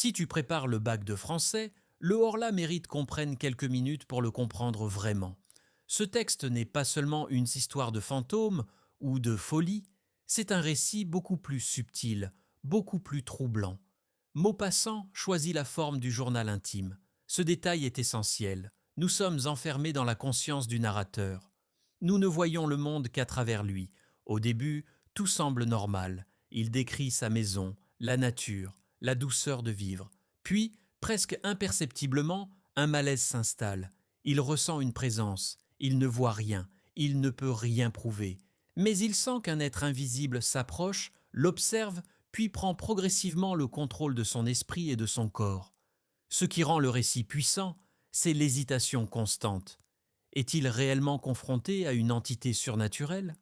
Si tu prépares le bac de français, le Horla mérite qu'on prenne quelques minutes pour le comprendre vraiment. Ce texte n'est pas seulement une histoire de fantômes ou de folie, c'est un récit beaucoup plus subtil, beaucoup plus troublant. Maupassant choisit la forme du journal intime. Ce détail est essentiel. Nous sommes enfermés dans la conscience du narrateur. Nous ne voyons le monde qu'à travers lui. Au début, tout semble normal. Il décrit sa maison, la nature, la douceur de vivre. Puis, presque imperceptiblement, un malaise s'installe. Il ressent une présence. Il ne voit rien. Il ne peut rien prouver. Mais il sent qu'un être invisible s'approche, l'observe, puis prend progressivement le contrôle de son esprit et de son corps. Ce qui rend le récit puissant, c'est l'hésitation constante. Est-il réellement confronté à une entité surnaturelle?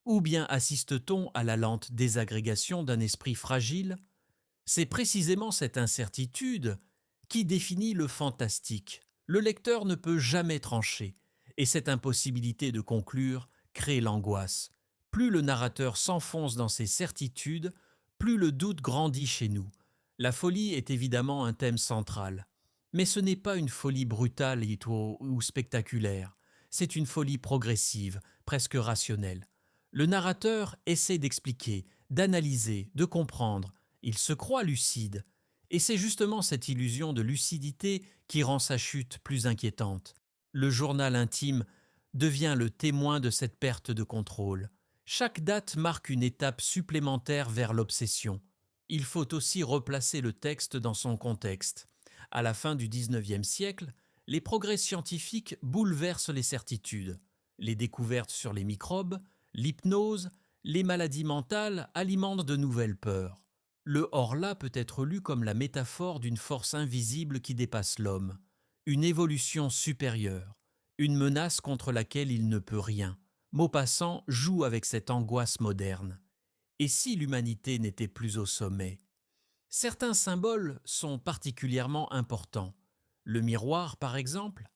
Ou bien assiste-t-on à la lente désagrégation d'un esprit fragile? C'est précisément cette incertitude qui définit le fantastique. Le lecteur ne peut jamais trancher, et cette impossibilité de conclure crée l'angoisse. Plus le narrateur s'enfonce dans ses certitudes, plus le doute grandit chez nous. La folie est évidemment un thème central. Mais ce n'est pas une folie brutale ou spectaculaire, c'est une folie progressive, presque rationnelle. Le narrateur essaie d'expliquer, d'analyser, de comprendre. Il se croit lucide. Et c'est justement cette illusion de lucidité qui rend sa chute plus inquiétante. Le journal intime devient le témoin de cette perte de contrôle. Chaque date marque une étape supplémentaire vers l'obsession. Il faut aussi replacer le texte dans son contexte. À la fin du XIXe siècle, les progrès scientifiques bouleversent les certitudes. Les découvertes sur les microbes, l'hypnose, les maladies mentales alimentent de nouvelles peurs. Le Horla peut être lu comme la métaphore d'une force invisible qui dépasse l'homme, une évolution supérieure, une menace contre laquelle il ne peut rien. Maupassant joue avec cette angoisse moderne. Et si l'humanité n'était plus au sommet? Certains symboles sont particulièrement importants. Le miroir, par exemple.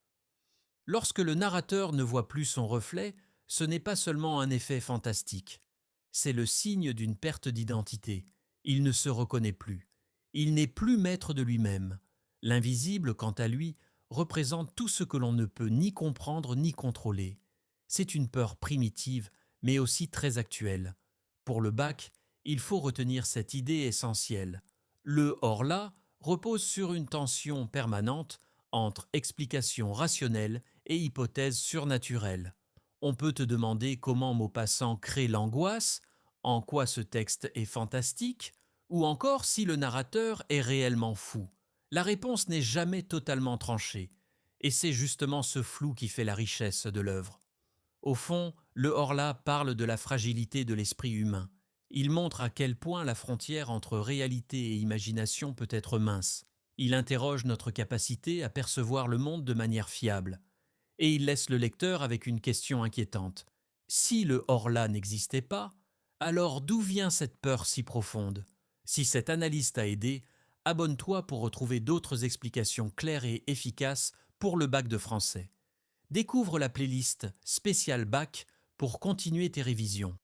Lorsque le narrateur ne voit plus son reflet, ce n'est pas seulement un effet fantastique. C'est le signe d'une perte d'identité. Il ne se reconnaît plus. Il n'est plus maître de lui-même. L'invisible, quant à lui, représente tout ce que l'on ne peut ni comprendre ni contrôler. C'est une peur primitive, mais aussi très actuelle. Pour le bac, il faut retenir cette idée essentielle. Le Horla repose sur une tension permanente entre explication rationnelle et hypothèse surnaturelle. On peut te demander comment Maupassant crée l'angoisse, en quoi ce texte est fantastique, ou encore si le narrateur est réellement fou. La réponse n'est jamais totalement tranchée, et c'est justement ce flou qui fait la richesse de l'œuvre. Au fond, le Horla parle de la fragilité de l'esprit humain. Il montre à quel point la frontière entre réalité et imagination peut être mince. Il interroge notre capacité à percevoir le monde de manière fiable. Et il laisse le lecteur avec une question inquiétante. Si le Horla n'existait pas, alors d'où vient cette peur si profonde? Si cette analyse t'a aidé, abonne-toi pour retrouver d'autres explications claires et efficaces pour le bac de français. Découvre la playlist spéciale bac pour continuer tes révisions.